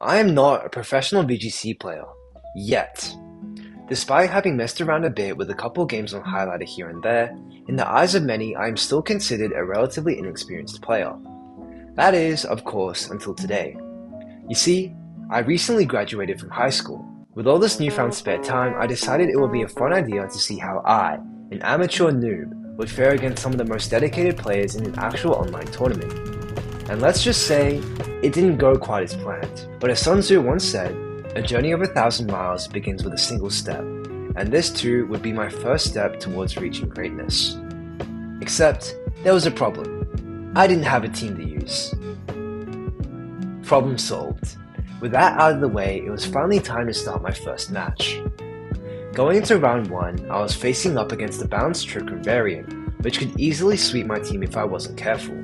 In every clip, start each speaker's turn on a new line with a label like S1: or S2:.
S1: I am not a professional VGC player, yet. Despite having messed around a bit with a couple games on highlighter here and there, in the eyes of many I am still considered a relatively inexperienced player. That is, of course, until today. You see, I recently graduated from high school. With all this newfound spare time, I decided it would be a fun idea to see how I, an amateur noob, would fare against some of the most dedicated players in an actual online tournament. And let's just say, it didn't go quite as planned. But as Sun Tzu once said, a journey of 1,000 miles begins with a single step, and this too would be my first step towards reaching greatness. Except, there was a problem. I didn't have a team to use. Problem solved. With that out of the way, it was finally time to start my first match. Going into round 1, I was facing up against the balanced Trick Room variant, which could easily sweep my team if I wasn't careful.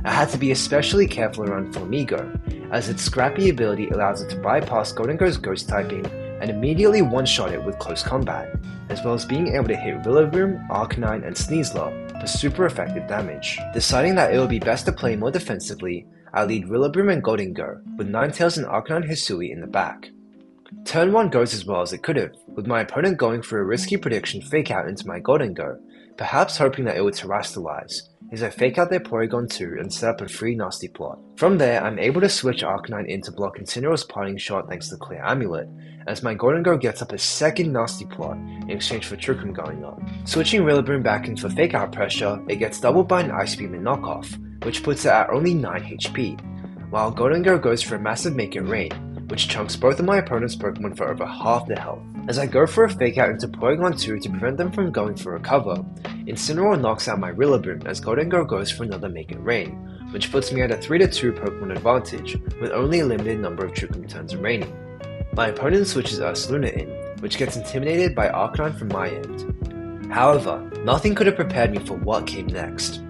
S1: I had to be especially careful around Flamigo, as its scrappy ability allows it to bypass Goldengo's ghost typing and immediately one-shot it with close combat, as well as being able to hit Rillaboom, Arcanine, and Sneasler for super effective damage. Deciding that it would be best to play more defensively, I lead Rillaboom and Goldengo, with Ninetales and Arcanine Hisui in the back. Turn 1 goes as well as it could've, with my opponent going for a risky prediction fake out into my Goldengo, perhaps hoping that it would terrestrialize, as I fake out their Porygon 2 and set up a free nasty plot. From there, I'm able to switch Arcanine in to block Incineroar's parting shot thanks to the Clear Amulet, as my Goldengo gets up a second nasty plot in exchange for Trick Room going up. Switching Rillaboom back in for fake out pressure, it gets doubled by an Ice Beam and knockoff, which puts it at only 9 HP, while Goldengo goes for a massive Make It Rain, which chunks both of my opponent's Pokemon for over half their health. As I go for a fake out into Porygon 2 to prevent them from going for a cover, Incineroar knocks out my Rillaboom as Goldengo goes for another Make It Rain, which puts me at a 3-2 Pokemon advantage with only a limited number of Trick Room turns remaining. My opponent switches Ursaluna in, which gets intimidated by Arcanine from my end. However, nothing could have prepared me for what came next.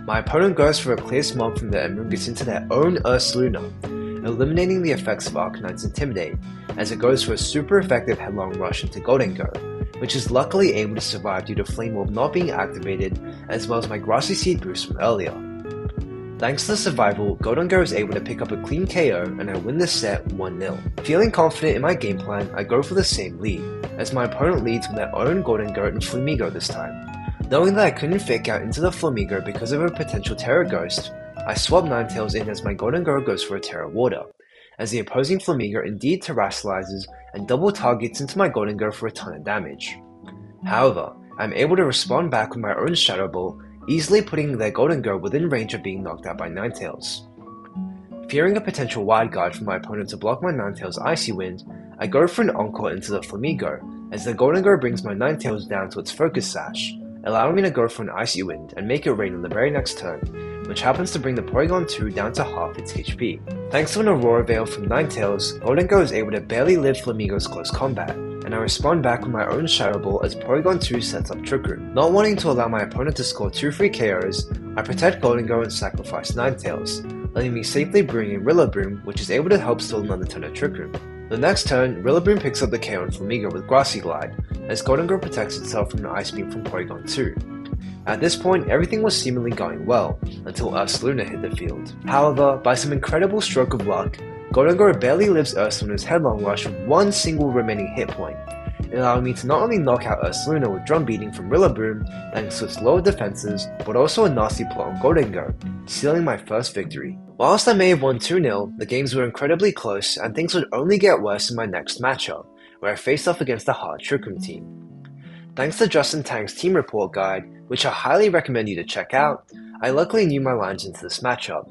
S1: My opponent goes for a Clear Smog from their Amoonguss into their own Ursaluna, eliminating the effects of Arcanine's Intimidate, as it goes for a super effective headlong rush into Goldengo, which is luckily able to survive due to Flame Orb not being activated, as well as my Grassy Seed boost from earlier. Thanks to the survival, Goldengo is able to pick up a clean KO and I win this set 1-0. Feeling confident in my game plan, I go for the same lead, as my opponent leads with their own Goldengo and Flamigo this time. Knowing that I couldn't fake out into the Flamigo because of a potential Terra Ghost, I swap Ninetales in as my Goldengo goes for a Terra Water, as the opposing Flamigo indeed terrestrializes and double targets into my Goldengo for a ton of damage. However, I'm able to respond back with my own Shadow Ball, easily putting their Goldengo within range of being knocked out by Ninetales. Fearing a potential wide guard from my opponent to block my Ninetales Icy Wind, I go for an Encore into the Flamigo, as the Goldengo brings my Ninetales down to its Focus Sash, allowing me to go for an Icy Wind and Make It Rain on the very next turn, which happens to bring the Porygon 2 down to half its HP. Thanks to an Aurora Veil from Ninetales, Goldengo is able to barely live Flamigo's close combat, and I respond back with my own Shadow Ball as Porygon 2 sets up Trick Room. Not wanting to allow my opponent to score 2 free KOs, I protect Goldengo and sacrifice Ninetales, letting me safely bring in Rillaboom, which is able to help steal another turn of Trick Room. The next turn, Rillaboom picks up the KO on Flamigo with Grassy Glide, as Goldengo protects itself from the Ice Beam from Porygon 2. At this point, everything was seemingly going well, until Ursaluna hit the field. However, by some incredible stroke of luck, Goldengo barely lives Ursaluna's Headlong Rush with one single remaining hit point, allowing me to not only knock out Ursaluna with Drum Beating from Rillaboom, thanks to its lower defenses, but also a nasty plot on Goldengo, sealing my first victory. Whilst I may have won 2-0, the games were incredibly close and things would only get worse in my next matchup, where I faced off against a hard Trick Room team. Thanks to Justin Tang's team report guide, which I highly recommend you to check out, I luckily knew my lines into this matchup.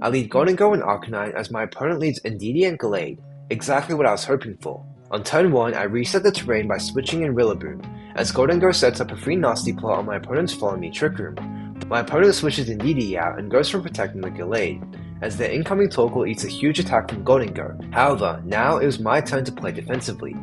S1: I lead Goldengo and Arcanine as my opponent leads Indeedee and Gallade, exactly what I was hoping for. On turn 1, I reset the terrain by switching in Rillaboom, as Goldengo sets up a free nasty plot on my opponent's Follow Me Trick Room. My opponent switches Indeedee out and goes for protecting the Gallade, as their incoming Torkoal eats a huge attack from Goldengo. However, now it was my turn to play defensively.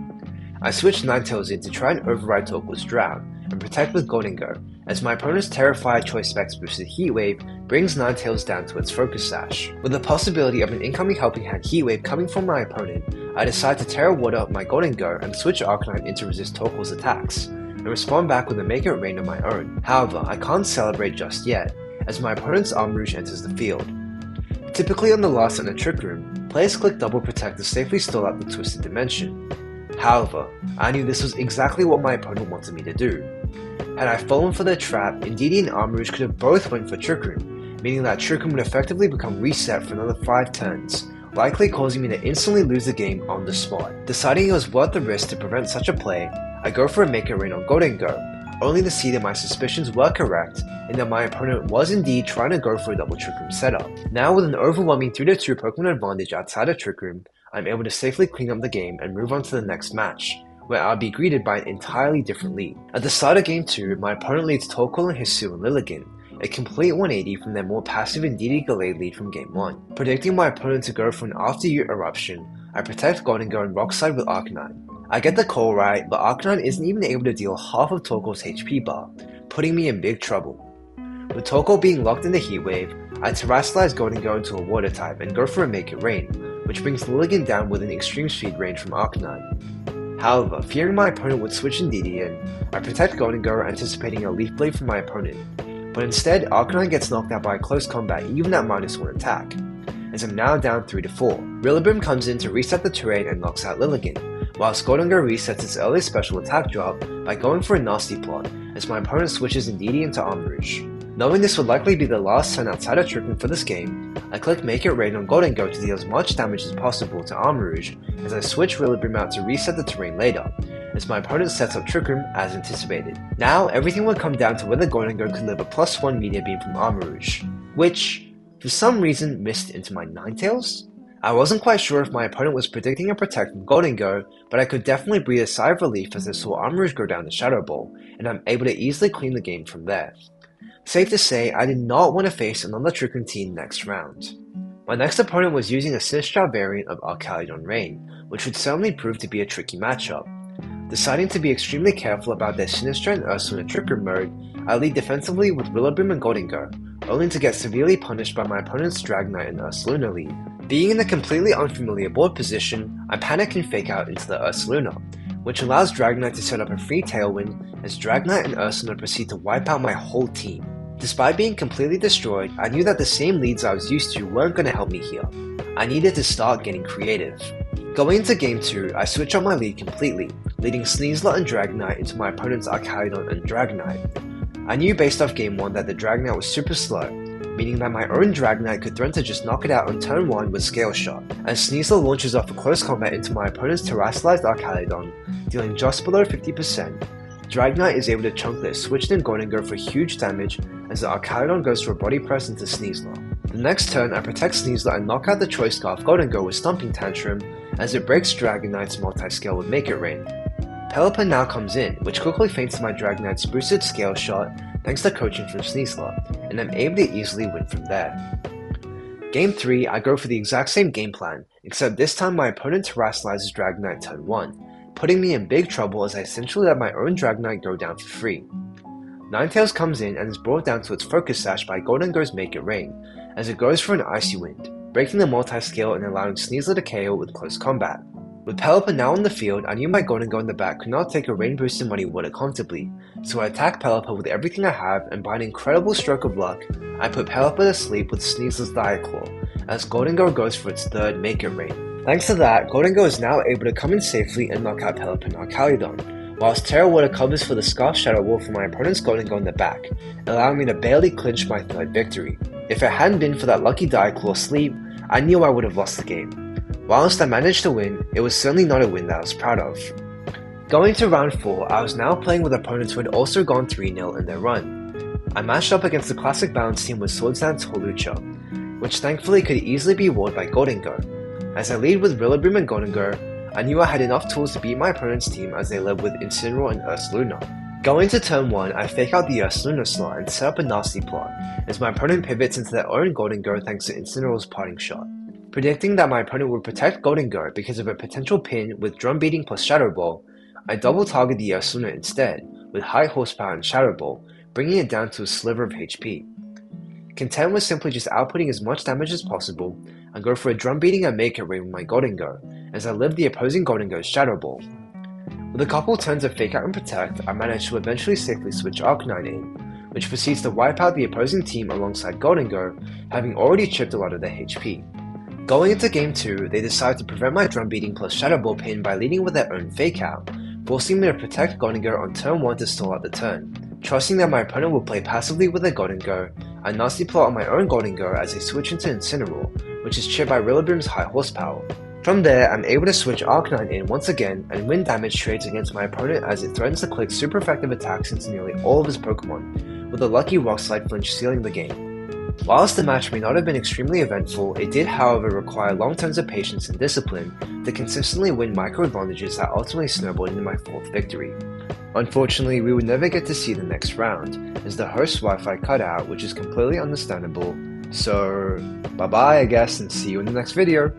S1: I switched Ninetales in to try and override Torkoal's Drought, and protect with Goldengo, as my opponent's Terrifier Choice Specs boosted Heat Wave brings Ninetales down to its Focus Sash. With the possibility of an incoming Helping Hand Heat Wave coming from my opponent, I decide to Terra Water my Goldengo and switch Arcanine in to resist Torkoal's attacks, and respond back with a Make It Rain of my own. However, I can't celebrate just yet, as my opponent's Armrouge enters the field. Typically on the last turn of Trick Room, Players click double protect to safely stall out the twisted dimension. However, I knew this was exactly what my opponent wanted me to do. Had I fallen for their trap, Indeedee and Armarouge could have both went for Trick Room, meaning that Trick Room would effectively become reset for another 5 turns, likely causing me to instantly lose the game on the spot. Deciding it was worth the risk to prevent such a play, I go for a Make It Rain on Gholdengo, only to see that my suspicions were correct and that my opponent was indeed trying to go for a double Trick Room setup. Now with an overwhelming 3-2 Pokemon advantage outside of Trick Room, I'm able to safely clean up the game and move on to the next match, where I'll be greeted by an entirely different lead. At the start of Game 2, my opponent leads Torkoal and Hisu and Lilligant, a complete 180 from their more passive Indeedee Gallade lead from Game 1. Predicting my opponent to go for an After-Ute Eruption, I protect Gholdengo and Rock Slide with Arcanine. I get the call right, but Arcanine isn't even able to deal half of Torkoal's HP bar, putting me in big trouble. With Torkoal being locked in the Heat Wave, I Terrasilize Gholdengo into a Water type and go for a Make It Rain, which brings Lilligant down with an Extreme Speed range from Arcanine. However, fearing my opponent would switch Indeedee in, I protect Gholdengo anticipating a Leaf Blade from my opponent, but instead Arcanine gets knocked out by a close combat even at -1 attack, as I'm now down 3-4. Rillaboom comes in to reset the terrain and knocks out Lilligant, whilst Gholdengo resets its early special attack drop by going for a Nasty Plot, as my opponent switches Indeedee into Armarouge. Knowing this would likely be the last turn outside of Trick Room for this game, I click Make It Rain on Gholdengo to deal as much damage as possible to Armarouge as I switch Rillaboom out to reset the terrain later, as my opponent sets up Trick Room as anticipated. Now everything would come down to whether Gholdengo could live a +1 Meteor Beam from Armarouge, which, for some reason, missed into my Ninetales? I wasn't quite sure if my opponent was predicting a protect from Gholdengo, but I could definitely breathe a sigh of relief as I saw Armarouge go down the Shadow Ball, and I'm able to easily clean the game from there. Safe to say, I did not want to face another Trick Room team next round. My next opponent was using a Sinistcha variant of Archaludon Rain, which would certainly prove to be a tricky matchup. Deciding to be extremely careful about their Sinistcha and Ursaluna Trick Room mode, I lead defensively with Rillaboom and Gholdengo, only to get severely punished by my opponent's Dragonite and Ursaluna lead. Being in a completely unfamiliar board position, I panic and fake out into the Ursaluna, which allows Dragonite to set up a free Tailwind as Dragonite and Ursaluna proceed to wipe out my whole team. Despite being completely destroyed, I knew that the same leads I was used to weren't going to help me here. I needed to start getting creative. Going into Game 2, I switch up my lead completely, leading Sneasler and Dragonite into my opponent's Archaludon and Dragonite. I knew based off Game 1 that the Dragonite was super slow, meaning that my own Dragonite could threaten to just knock it out on turn 1 with Scale Shot, as Sneasler launches off a close combat into my opponent's Terracilized Archaludon, dealing just below 50%. Dragonite is able to chunk their switched in Gholdengo for huge damage as the Archaludon goes for a Body Press into Sneasler. The next turn I protect Sneasler and knock out the Choice Scarf Gholdengo with Stomping Tantrum as it breaks Dragonite's multi-scale with Make It Rain. Pelipper now comes in, which quickly feints my Dragonite's boosted Scale Shot thanks to coaching from Sneasler, and I'm able to easily win from there. Game 3, I go for the exact same game plan, except this time my opponent Terracilizes Dragonite turn 1, putting me in big trouble as I essentially let my own Dragonite go down for free. Ninetales comes in and is brought down to its Focus Sash by Gholdengo's Make It Rain, as it goes for an Icy Wind, breaking the multi-scale and allowing Sneasler to KO with close combat. With Pelipper now on the field, I knew my Gholdengo in the back could not take a rain boosted Muddy Water comfortably, so I attack Pelipper with everything I have, and by an incredible stroke of luck, I put Pelipper to sleep with Sneasler's Diaclaw, as Gholdengo goes for its third Make It Rain. Thanks to that, Gholdengo is now able to come in safely and knock out Pelipper and Archaludon, whilst Terra Water covers for the Scarf Shadow Wall for my opponent's Gholdengo in the back, allowing me to barely clinch my third victory. If it hadn't been for that lucky Diaclaw sleep, I knew I would have lost the game. Whilst I managed to win, it was certainly not a win that I was proud of. Going to round 4, I was now playing with opponents who had also gone 3-0 in their run. I matched up against the classic balance team with Swords Dance Hawlucha, which thankfully could easily be warded by Gholdengo. As I lead with Rillaboom and Gholdengo, I knew I had enough tools to beat my opponent's team as they led with Incineroar and Ursaluna. Going to turn 1, I fake out the Ursaluna slot and set up a Nasty Plot, as my opponent pivots into their own Gholdengo thanks to Incineroar's Parting Shot. Predicting that my opponent would protect Gholdengo because of a potential pin with Drum Beating plus Shadow Ball, I double target the Ursaluna instead, with high horsepower and Shadow Ball, bringing it down to a sliver of HP. Content with simply just outputting as much damage as possible, I go for a Drum Beating and Make It Rain with my Gholdengo, as I live the opposing Gholdengo's Shadow Ball. With a couple turns of Fake Out and Protect, I manage to eventually safely switch Arcanine in, which proceeds to wipe out the opposing team alongside Gholdengo, having already chipped a lot of their HP. Going into game 2, they decided to prevent my drum beating plus Shadow Ball pin by leading with their own fake out, forcing me to protect Golden Go on turn 1 to stall out the turn. Trusting that my opponent will play passively with their Golden Go, I nasty plot on my own Golden Go as they switch into Incineroar, which is cheered by Rillaboom's high horsepower. From there, I'm able to switch Arcanine in once again and win damage trades against my opponent as it threatens to click super effective attacks into nearly all of his Pokemon, with a lucky Rock Slide flinch sealing the game. Whilst the match may not have been extremely eventful, it did however require long terms of patience and discipline to consistently win micro advantages that ultimately snowballed into my 4th victory. Unfortunately, we would never get to see the next round, as the host's Wi-Fi cut out, which is completely understandable, so bye bye I guess and see you in the next video.